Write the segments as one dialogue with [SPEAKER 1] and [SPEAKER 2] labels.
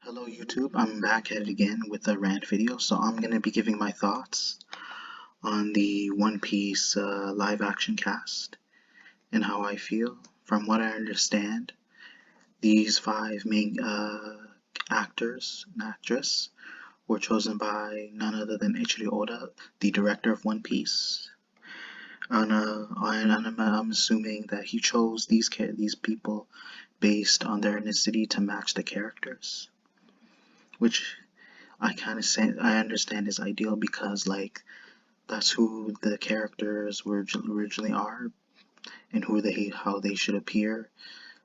[SPEAKER 1] Hello YouTube, I'm back at it again with a rant video. So I'm going to be giving my thoughts on the One Piece live action cast and how I feel. From what I understand, these five main actors and actress were chosen by none other than Eiichiro Oda, the director of One Piece. I'm assuming that he chose these people based on their ethnicity to match the characters, which I understand is ideal because that's who the characters were originally are and how they should appear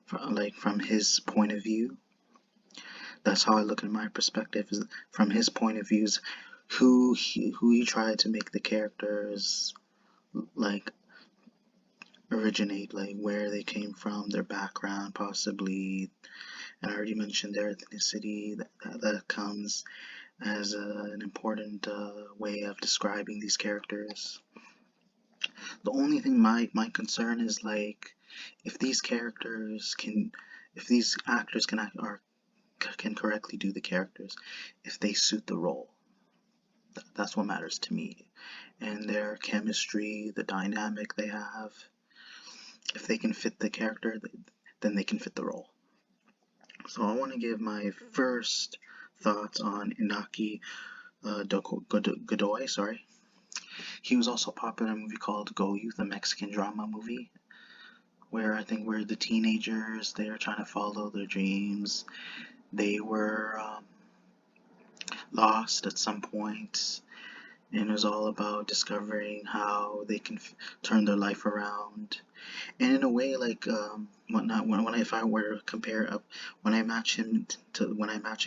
[SPEAKER 1] from his point of view. That's how I look at my perspective, is from his point of views, who he tried to make the characters like originate, like where they came from, their background possibly. And I already mentioned their ethnicity that comes as an important way of describing these characters. The only thing my concern is if these characters can, if these actors can act or can correctly do the characters, if they suit the role. That's what matters to me. And their chemistry, the dynamic they have, if they can fit the character, then they can fit the role. So I want to give my first thoughts on Inaki Godoy. Sorry, he was also popular in a movie called Go Youth, a Mexican drama movie, where I think where the teenagers, they are trying to follow their dreams. They were lost at some point, and it was all about discovering how they can turn their life around. And in a way, if I were to compare up, when I match him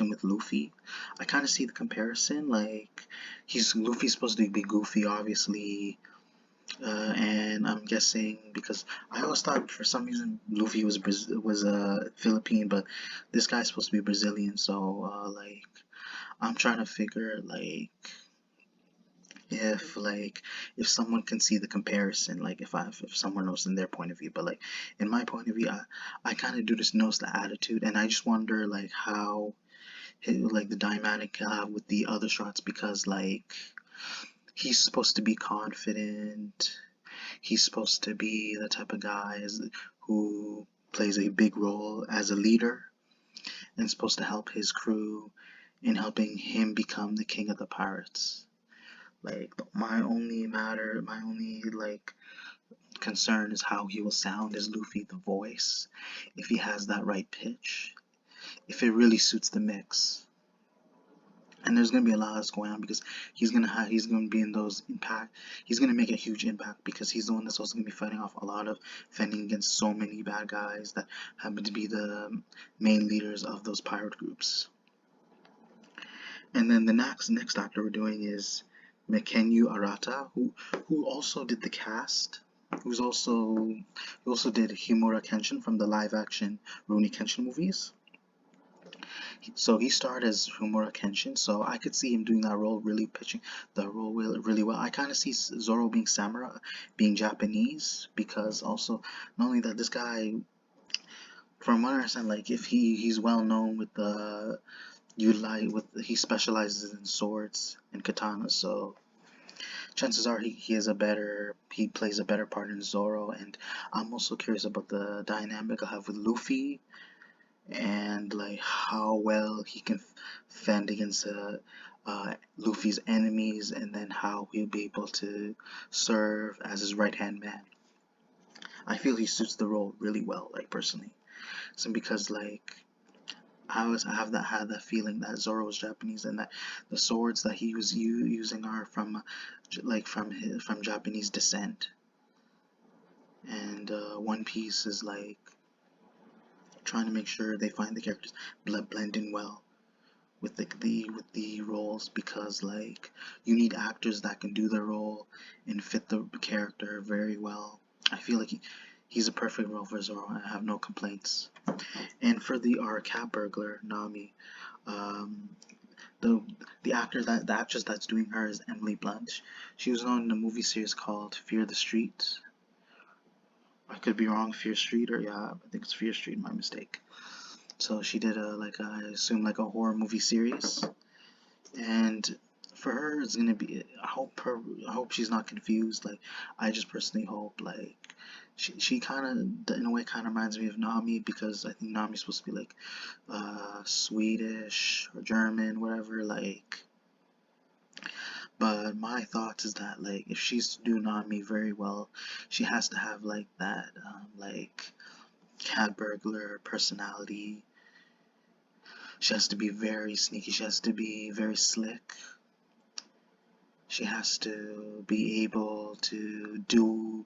[SPEAKER 1] with Luffy, I kind of see the comparison. Luffy's supposed to be goofy, obviously. And I'm guessing because I always thought for some reason Luffy was Philippine, but this guy's supposed to be Brazilian. So I'm trying to figure if if someone can see the comparison, if someone knows in their point of view, but in my point of view, I kind of do just notice the attitude, and I just wonder how the dynamic with the other shots, because he's supposed to be confident. He's supposed to be the type of guy who plays a big role as a leader and supposed to help his crew in helping him become the king of the pirates. My only concern is how he will sound as Luffy, the voice, if he has that right pitch, if it really suits the mix. And there's gonna be a lot that's going on because he's gonna be in those impact. He's gonna make a huge impact because he's the one that's also gonna be fighting against so many bad guys that happen to be the main leaders of those pirate groups. And then the next actor we're doing is Mekenyu Arata, who also did the cast. Who also did Himura Kenshin from the live action Rurouni Kenshin movies. So he starred as Homura Kenshin, so I could see him doing that role, really pitching the role really well. I kind of see Zoro being samurai, being Japanese, because also not only that, this guy, from what I understand, if he's well known with he specializes in swords and katanas, so chances are he plays a better part in Zoro. And I'm also curious about the dynamic I'll have with Luffy, and how well he can fend against Luffy's enemies, and then how he'll be able to serve as his right hand man. I feel he suits the role really well, personally. So because I had that feeling that Zoro was Japanese, and that the swords that he was using are from from Japanese descent. And One Piece is trying to make sure they find the characters blend in well with the roles, because you need actors that can do their role and fit the character very well. I feel like he's a perfect role for Zoro. I have no complaints. And for our cat burglar Nami, the actress that's doing her is Emily Blunt. She was known in a movie series called Fear the Street. I could be wrong, Fear Street, or yeah, I think it's Fear Street, my mistake. So she did a like I assume like a horror movie series, and for her it's gonna be. I hope she's not confused. Like I just personally hope like she kind of in a way kind of reminds me of Nami because I think Nami's supposed to be like Swedish or German, whatever. Like, but my thoughts is that like if she's to do Nami very well, she has to have like that like cat burglar personality. She has to be very sneaky. She has to be very slick. She has to be able to do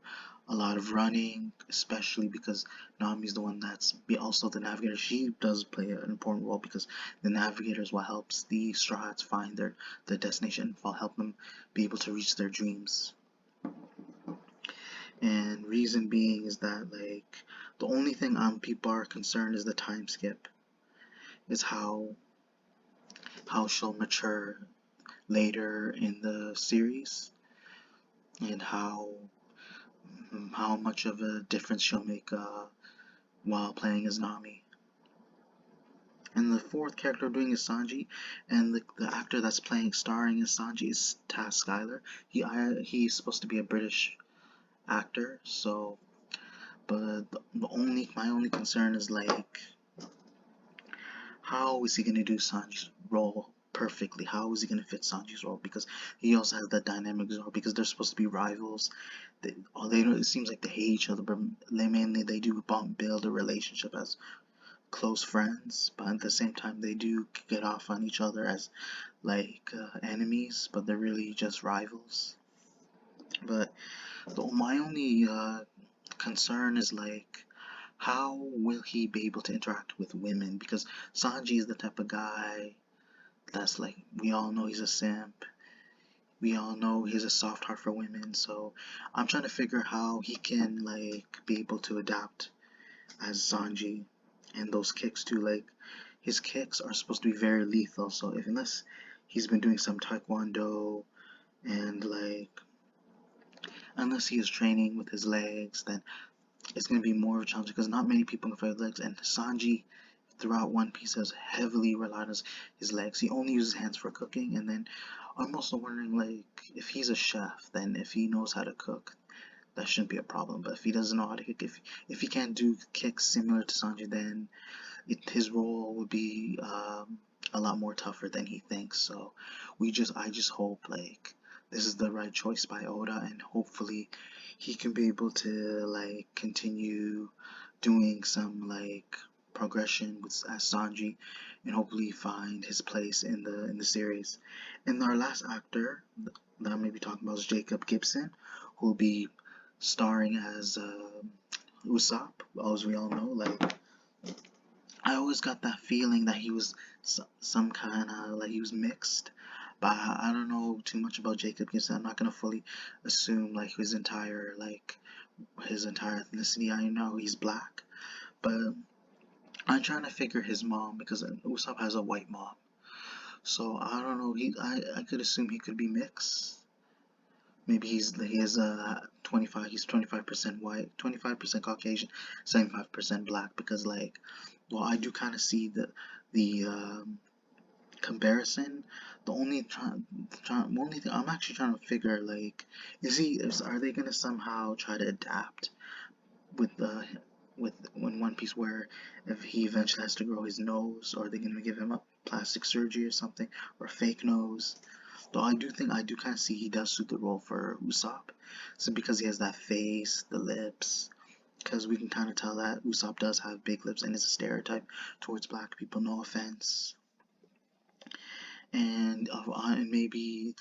[SPEAKER 1] a lot of running, especially because Nami's the one that's also the navigator. She does play an important role because the navigator is what helps the Straw Hats find their destination, will help them be able to reach their dreams. And reason being is that like the only thing people are concerned is the time skip, is how she'll mature later in the series and how much of a difference she'll make while playing as Nami. And the fourth character we're doing is Sanji, and the actor that's starring as Sanji is Taz Skylar. He's supposed to be a British actor, so but my only concern is like how is he gonna do Sanji's role perfectly? How is he gonna fit Sanji's role? Because he also has that dynamic role because they're supposed to be rivals. They don't. It seems like they hate each other, but they do build a relationship as close friends. But at the same time, they do get off on each other as like enemies, but they're really just rivals. But my only concern is like how will he be able to interact with women? Because Sanji is the type of guy that's like, we all know he's a simp. We all know he has a soft heart for women. So I'm trying to figure how he can like be able to adapt as Sanji, and those kicks too. Like his kicks are supposed to be very lethal. So if unless he's been doing some taekwondo and like unless he is training with his legs, then it's gonna be more of a challenge because not many people can fight with legs. And Sanji throughout One Piece has heavily relied on his legs. He only uses hands for cooking, and then I'm also wondering like if he's a chef, then if he knows how to cook, that shouldn't be a problem. But if he doesn't know how to cook, if he can't do kicks similar to Sanji, then his role would be a lot more tougher than he thinks. So I just hope like this is the right choice by Oda, and hopefully he can be able to like continue doing some like progression with as Sanji, and hopefully find his place in the series. And our last actor that I'm maybe talking about is Jacob Gibson, who will be starring as Usopp. As we all know, like I always got that feeling that he was some kind of like he was mixed, but I don't know too much about Jacob Gibson. I'm not gonna fully assume like his entire ethnicity. I know he's black, but I'm trying to figure his mom because Usopp has a white mom. So I don't know. I could assume he could be mixed. Maybe he has a 25. He's 25% white, 25% Caucasian, 75% black. Because like, well, I do kind of see the comparison. The only thing I'm actually trying to figure like, are they gonna somehow try to adapt with the with when One Piece where if he eventually has to grow his nose, or are they gonna give him a plastic surgery or something, or a fake nose? Though I do kind of see he does suit the role for Usopp, so because he has that face, the lips, because we can kind of tell that Usopp does have big lips and is a stereotype towards black people. No offense, and maybe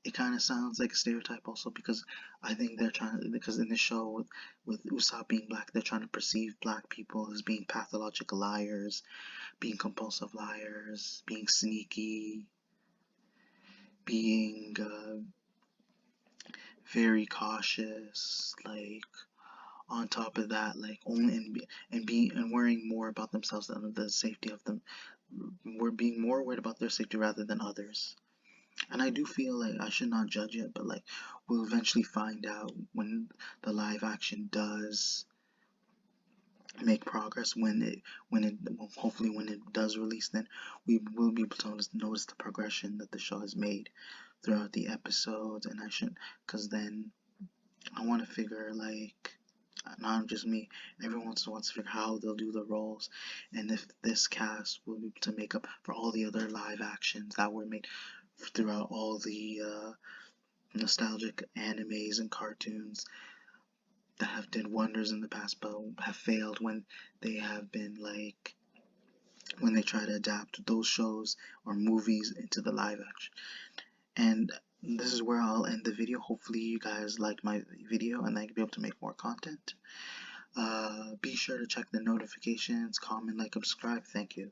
[SPEAKER 1] it kind of sounds like a stereotype also because I think they're trying because in the show with Usopp being black, they're trying to perceive black people as being pathological liars, being compulsive liars, being sneaky, being very cautious, like on top of that, like only and worrying more about themselves than the safety of them. We're being more worried about their safety rather than others. And I do feel like I should not judge it, but like we'll eventually find out when the live action does make progress hopefully when it does release, then we will be able to notice the progression that the show has made throughout the episodes. And I should, because then I want to figure, like, not just me, everyone wants to figure how they'll do the roles, and if this cast will be able to make up for all the other live actions that were made throughout all the nostalgic animes and cartoons that have did wonders in the past but have failed when they have been like when they try to adapt those shows or movies into the live action. And this is where I'll end the video. Hopefully you guys like my video and I can be able to make more content. Be sure to check the notifications, comment, like, subscribe. Thank you.